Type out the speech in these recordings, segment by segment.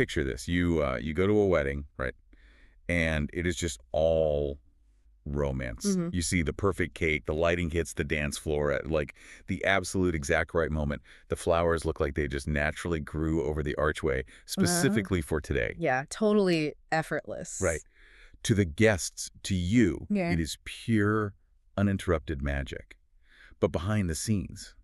picture this. You go to a wedding, right? And it is just all romance. You see the perfect cake, the lighting hits the dance floor at like the absolute exact right moment. The flowers look like they just naturally grew over the archway, specifically for today. Yeah, totally effortless. Right. To the guests, to you, Yeah. it is pure, uninterrupted magic. But behind the scenes,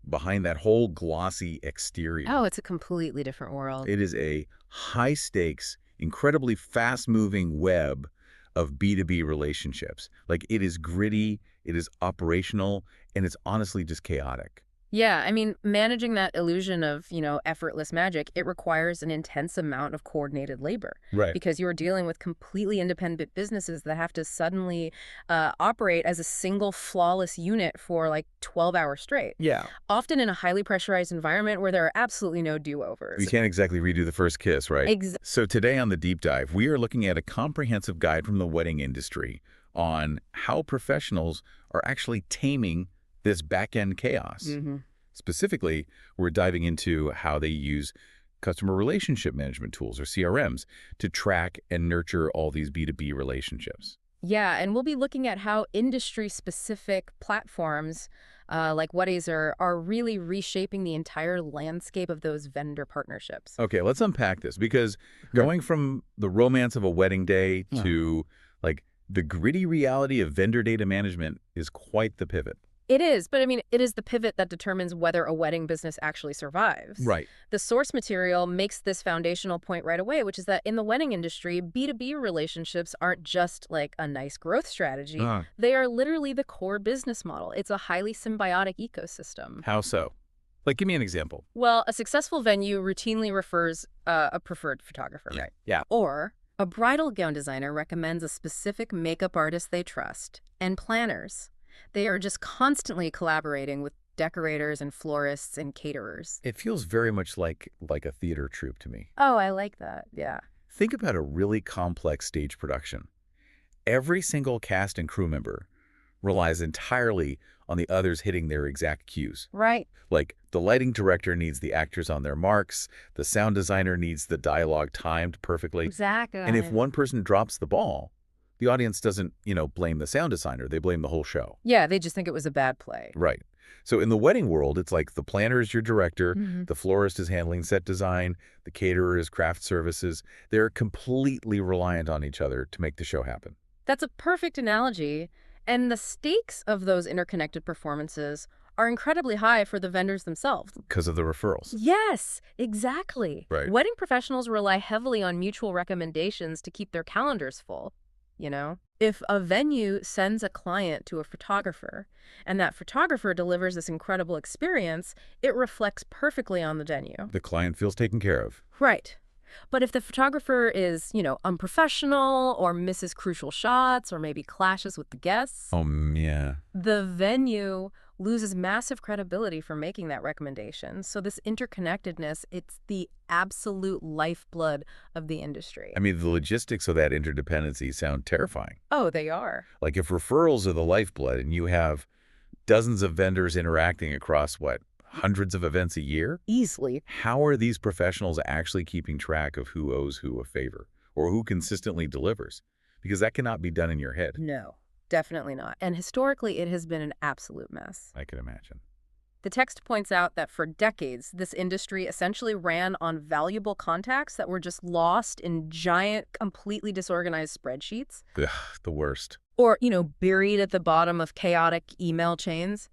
behind that whole glossy exterior, Oh, it's a completely different world. it is a high-stakes, incredibly fast-moving web of B2B relationships. Like, it is gritty, it is operational, and it's honestly just chaotic. Yeah, I mean, managing that illusion of, effortless magic, it requires an intense amount of coordinated labor. Right. Because you're dealing with completely independent businesses that have to suddenly operate as a single flawless unit for like 12 hours straight. Yeah. Often in a highly pressurized environment where there are absolutely no do-overs. You can't exactly redo the first kiss, right? So today on the Deep Dive, we are looking at a comprehensive guide from the wedding industry on how professionals are actually taming this back-end chaos. Specifically, we're diving into how they use customer relationship management tools, or CRMs, to track and nurture all these B2B relationships. Yeah, and we'll be looking at how industry-specific platforms like Weddizer are really reshaping the entire landscape of those vendor partnerships. Okay, let's unpack this, because going from the romance of a wedding day to like the gritty reality of vendor data management is quite the pivot. It is, but I mean, it is the pivot that determines whether a wedding business actually survives. Right. The source material makes this foundational point right away, which is that in the wedding industry, B2B relationships aren't just like a nice growth strategy. They are literally the core business model. It's a highly symbiotic ecosystem. How so? Like, give me an example. Well, a successful venue routinely refers a preferred photographer, right? Yeah. Or a bridal gown designer recommends a specific makeup artist they trust, and planners. They are just constantly collaborating with decorators and florists and caterers. It feels very much like a theater troupe to me. Oh, I like that. Yeah. Think about a really complex stage production. Every single cast and crew member relies entirely on the others hitting their exact cues. Right. Like, the lighting director needs the actors on their marks, the sound designer needs the dialogue timed perfectly. Exactly. And if one person drops the ball, the audience doesn't, blame the sound designer. They blame the whole show. Yeah, they just think it was a bad play. Right. So in the wedding world, it's like the planner is your director, the florist is handling set design, the caterer is craft services. They're completely reliant on each other to make the show happen. That's a perfect analogy. And the stakes of those interconnected performances are incredibly high for the vendors themselves. Because of the referrals. Yes, exactly. Right. Wedding professionals rely heavily on mutual recommendations to keep their calendars full. If a venue sends a client to a photographer and that photographer delivers this incredible experience, it reflects perfectly on the venue. The client feels taken care of. Right. But if the photographer is, unprofessional or misses crucial shots or maybe clashes with the guests, Yeah. the venue loses massive credibility for making that recommendation. So this interconnectedness, it's the absolute lifeblood of the industry. I mean, the logistics of that interdependency sound terrifying. Oh, they are. Like, if referrals are the lifeblood and you have dozens of vendors interacting across, hundreds of events a year? Easily. How are these professionals actually keeping track of who owes who a favor or who consistently delivers? Because that cannot be done in your head. No, definitely not. And historically, it has been an absolute mess. I can imagine. The text points out that for decades, this industry essentially ran on valuable contacts that were just lost in giant, completely disorganized spreadsheets. Ugh, the worst. Or, buried at the bottom of chaotic email chains.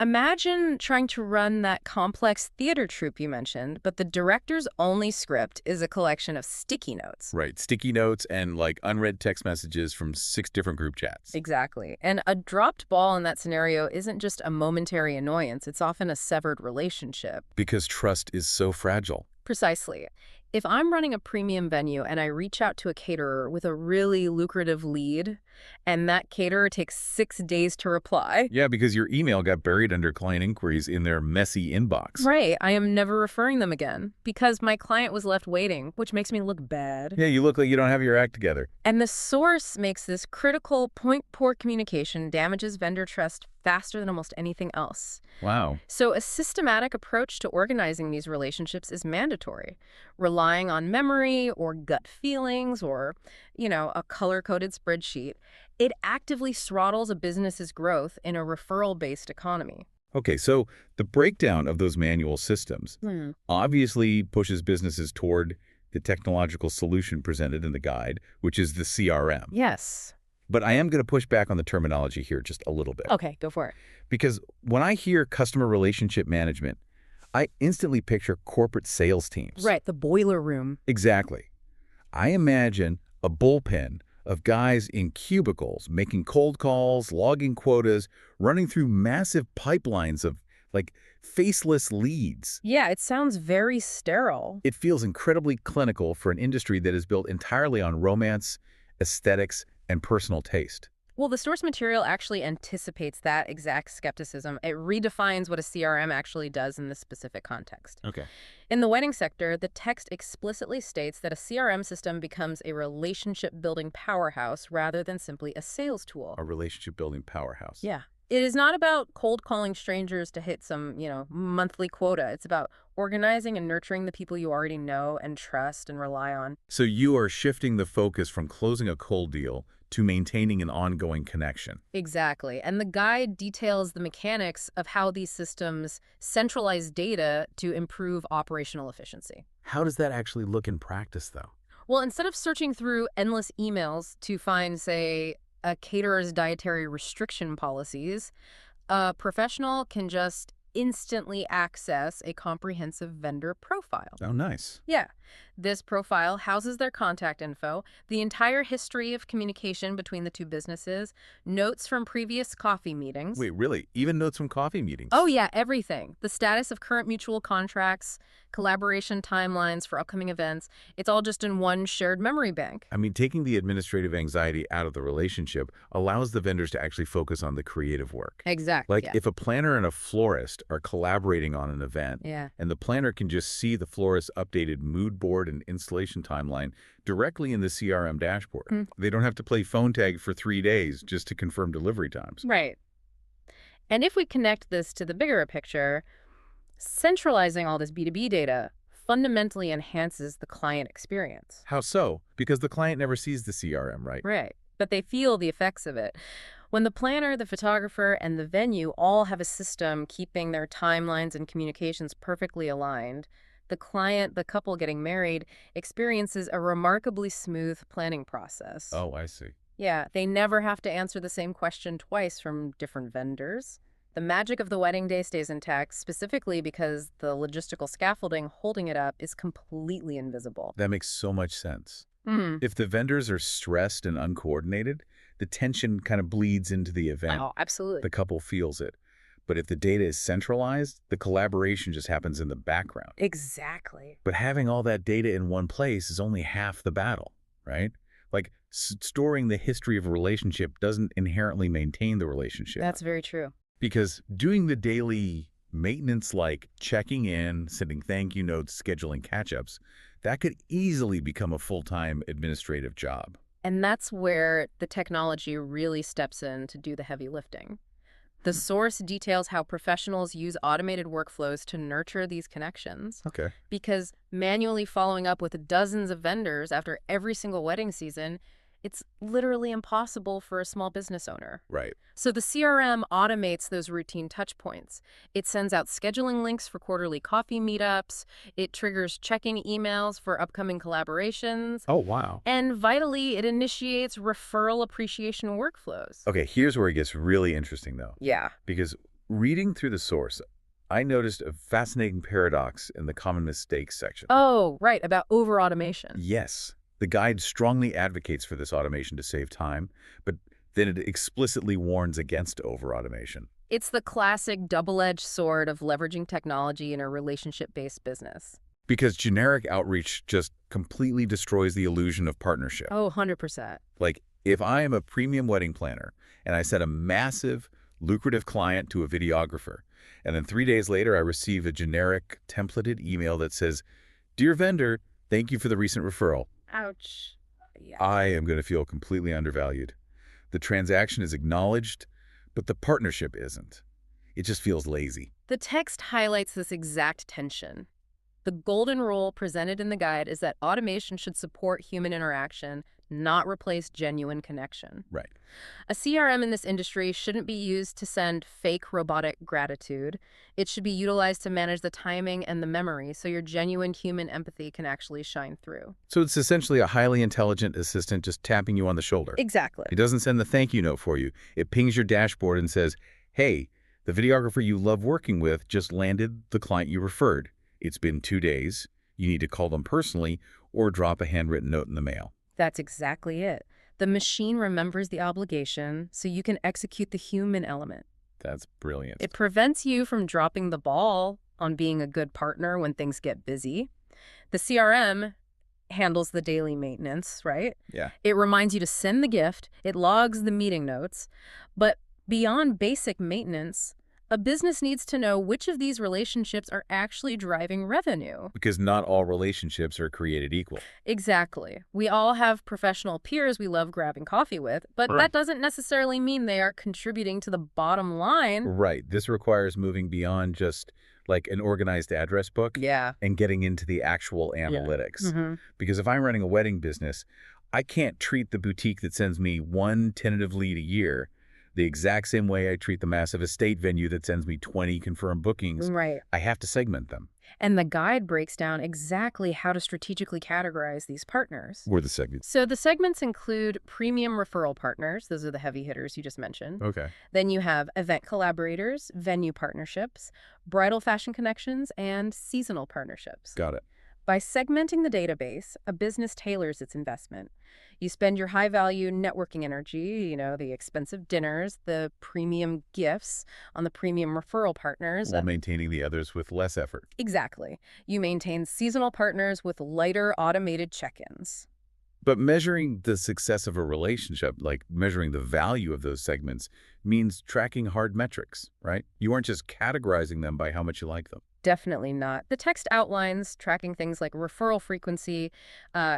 Imagine trying to run that complex theater troupe you mentioned, but the director's only script is a collection of sticky notes. Right. Sticky notes and unread text messages from 6 different group chats. Exactly. And a dropped ball in that scenario isn't just a momentary annoyance. It's often a severed relationship. Because trust is so fragile. Precisely. If I'm running a premium venue and I reach out to a caterer with a really lucrative lead, and that caterer takes 6 days to reply. Yeah, because your email got buried under client inquiries in their messy inbox. Right. I am never referring them again because my client was left waiting, which makes me look bad. Yeah, you look like you don't have your act together. And the source makes this critical point-poor communication damages vendor trust faster than almost anything else. Wow. So a systematic approach to organizing these relationships is mandatory. Rely relying on memory or gut feelings or, a color-coded spreadsheet, it actively throttles a business's growth in a referral-based economy. Okay, so the breakdown of those manual systems obviously pushes businesses toward the technological solution presented in the guide, which is the CRM. Yes. But I am going to push back on the terminology here just a little bit. Okay, go for it. Because when I hear customer relationship management, I instantly picture corporate sales teams. Right, the boiler room. Exactly. I imagine a bullpen of guys in cubicles making cold calls, logging quotas, running through massive pipelines of, like, faceless leads. Yeah, it sounds very sterile. It feels incredibly clinical for an industry that is built entirely on romance, aesthetics, and personal taste. Well, the source material actually anticipates that exact skepticism. It redefines what a CRM actually does in this specific context. Okay. In the wedding sector, the text explicitly states that a CRM system becomes a relationship-building powerhouse rather than simply a sales tool. A relationship-building powerhouse. Yeah. It is not about cold calling strangers to hit some, monthly quota. It's about organizing and nurturing the people you already know and trust and rely on. So you are shifting the focus from closing a cold deal to maintaining an ongoing connection. Exactly. And the guide details the mechanics of how these systems centralize data to improve operational efficiency. How does that actually look in practice, though? Well, instead of searching through endless emails to find, say, a caterer's dietary restriction policies, a professional can just instantly access a comprehensive vendor profile. Oh, nice. Yeah. This profile houses their contact info, the entire history of communication between the two businesses, notes from previous coffee meetings. Wait, really? Even notes from coffee meetings? Oh, yeah, everything. The status of current mutual contracts, collaboration timelines for upcoming events. It's all just in one shared memory bank. I mean, taking the administrative anxiety out of the relationship allows the vendors to actually focus on the creative work. Exactly. Like, if a planner and a florist are collaborating on an event, and the planner can just see the florist's updated mood board and installation timeline directly in the CRM dashboard. They don't have to play phone tag for 3 days just to confirm delivery times. Right. And if we connect this to the bigger picture, centralizing all this B2B data fundamentally enhances the client experience. How so? Because the client never sees the CRM, right? Right. But they feel the effects of it. When the planner, the photographer, and the venue all have a system keeping their timelines and communications perfectly aligned, the client, the couple getting married, experiences a remarkably smooth planning process. Oh, I see. Yeah, they never have to answer the same question twice from different vendors. The magic of the wedding day stays intact, specifically because the logistical scaffolding holding it up is completely invisible. That makes so much sense. If the vendors are stressed and uncoordinated, the tension kind of bleeds into the event. Oh, absolutely. The couple feels it. But if the data is centralized, the collaboration just happens in the background. Exactly. But having all that data in one place is only half the battle, right? Like, storing the history of a relationship doesn't inherently maintain the relationship. That's very true. Because doing the daily maintenance, like checking in, sending thank you notes, scheduling catch-ups, that could easily become a full-time administrative job. And that's where the technology really steps in to do the heavy lifting. The source details how professionals use automated workflows to nurture these connections. Okay. Because manually following up with dozens of vendors after every single wedding season, it's literally impossible for a small business owner. Right. So the CRM automates those routine touch points. It sends out scheduling links for quarterly coffee meetups. It triggers check-in emails for upcoming collaborations. Oh, wow. And vitally, it initiates referral appreciation workflows. Okay, here's where it gets really interesting, though. Yeah. Because reading through the source, I noticed a fascinating paradox in the common mistakes section. Oh, right, about over-automation. Yes. The guide strongly advocates for this automation to save time, but then it explicitly warns against over-automation. It's the classic double-edged sword of leveraging technology in a relationship-based business. Because generic outreach just completely destroys the illusion of partnership. Oh, 100%. Like, if I am a premium wedding planner and I set a massive, lucrative client to a videographer, and then 3 days later I receive a generic, templated email that says, "Dear vendor, thank you for the recent referral." Ouch. Yeah. I am going to feel completely undervalued. The transaction is acknowledged, but the partnership isn't. It just feels lazy. The text highlights this exact tension. The golden rule presented in the guide is that automation should support human interaction, not replace genuine connection. Right. A CRM in this industry shouldn't be used to send fake robotic gratitude. It should be utilized to manage the timing and the memory so your genuine human empathy can actually shine through. So it's essentially a highly intelligent assistant just tapping you on the shoulder. Exactly. It doesn't send the thank you note for you. It pings your dashboard and says, hey, the videographer you love working with just landed the client you referred. It's been 2 days. You need to call them personally or drop a handwritten note in the mail. That's exactly it. The machine remembers the obligation so you can execute the human element. That's brilliant. It prevents you from dropping the ball on being a good partner when things get busy. The CRM handles the daily maintenance, right? Yeah. It reminds you to send the gift. It logs the meeting notes. But beyond basic maintenance, a business needs to know which of these relationships are actually driving revenue. Because not all relationships are created equal. Exactly. We all have professional peers we love grabbing coffee with, but Right. that doesn't necessarily mean they are contributing to the bottom line. Right. This requires moving beyond just like an organized address book Yeah. and getting into the actual analytics. Mm-hmm. Because if I'm running a wedding business, I can't treat the boutique that sends me one tentative lead a year the exact same way I treat the massive estate venue that sends me 20 confirmed bookings. Right. I have to segment them. And the guide breaks down exactly how to strategically categorize these partners. Or the segments. So the segments include premium referral partners. Those are the heavy hitters you just mentioned. Okay. Then you have event collaborators, venue partnerships, bridal fashion connections, and seasonal partnerships. Got it. By segmenting the database, a business tailors its investment. You spend your high-value networking energy, the expensive dinners, the premium gifts on the premium referral partners. While maintaining the others with less effort. Exactly. You maintain seasonal partners with lighter automated check-ins. But measuring the success of a relationship, like measuring the value of those segments, means tracking hard metrics, right? You aren't just categorizing them by how much you like them. Definitely not. The text outlines tracking things like referral frequency,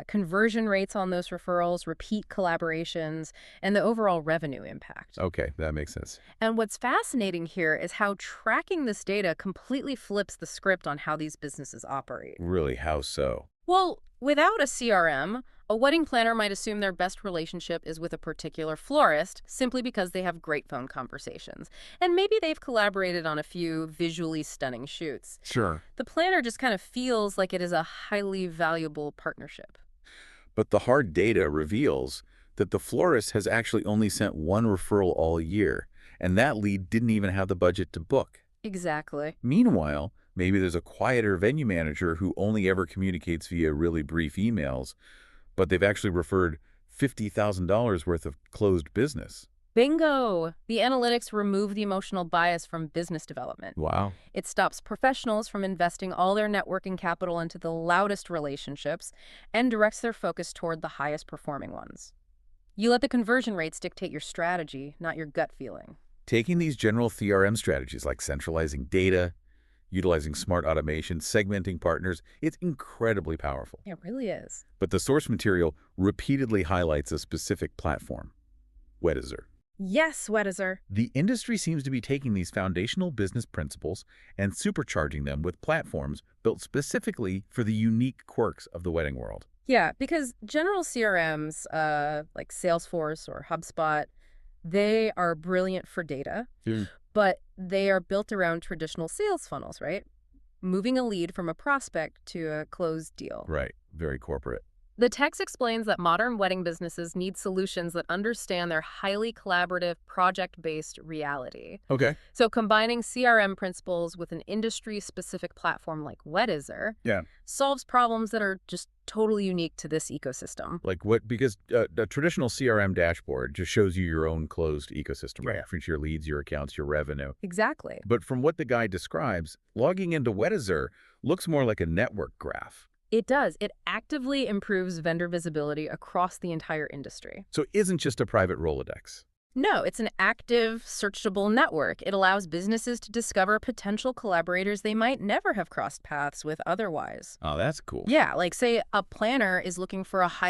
conversion rates on those referrals, repeat collaborations, and the overall revenue impact. Okay, that makes sense. And what's fascinating here is how tracking this data completely flips the script on how these businesses operate. Really, how so? Well, without a CRM, a wedding planner might assume their best relationship is with a particular florist simply because they have great phone conversations. And maybe they've collaborated on a few visually stunning shoots. Sure. The planner just kind of feels like it is a highly valuable partnership. But the hard data reveals that the florist has actually only sent one referral all year, and that lead didn't even have the budget to book. Exactly. Meanwhile, maybe there's a quieter venue manager who only ever communicates via really brief emails, but they've actually referred $50,000 worth of closed business. Bingo! The analytics remove the emotional bias from business development. Wow. It stops professionals from investing all their networking capital into the loudest relationships and directs their focus toward the highest performing ones. You let the conversion rates dictate your strategy, not your gut feeling. Taking these general CRM strategies like centralizing data, utilizing smart automation, segmenting partners, it's incredibly powerful. It really is. But the source material repeatedly highlights a specific platform, Weddizer. Yes, Weddizer. The industry seems to be taking these foundational business principles and supercharging them with platforms built specifically for the unique quirks of the wedding world. Yeah, because general CRMs, like Salesforce or HubSpot, they are brilliant for data, but they are built around traditional sales funnels, right? Moving a lead from a prospect to a closed deal. Right. Very corporate. The text explains that modern wedding businesses need solutions that understand their highly collaborative, project-based reality. Okay. So combining CRM principles with an industry-specific platform like Weddizer solves problems that are just totally unique to this ecosystem. Like what? Because a traditional CRM dashboard just shows you your own closed ecosystem, right? For your leads, your accounts, your revenue. Exactly. But from what the guide describes, logging into Weddizer looks more like a network graph. It does. It actively improves vendor visibility across the entire industry. So it isn't just a private Rolodex. No, it's an active, searchable network. It allows businesses to discover potential collaborators they might never have crossed paths with otherwise. Oh, that's cool. Yeah, like say a planner is looking for a highly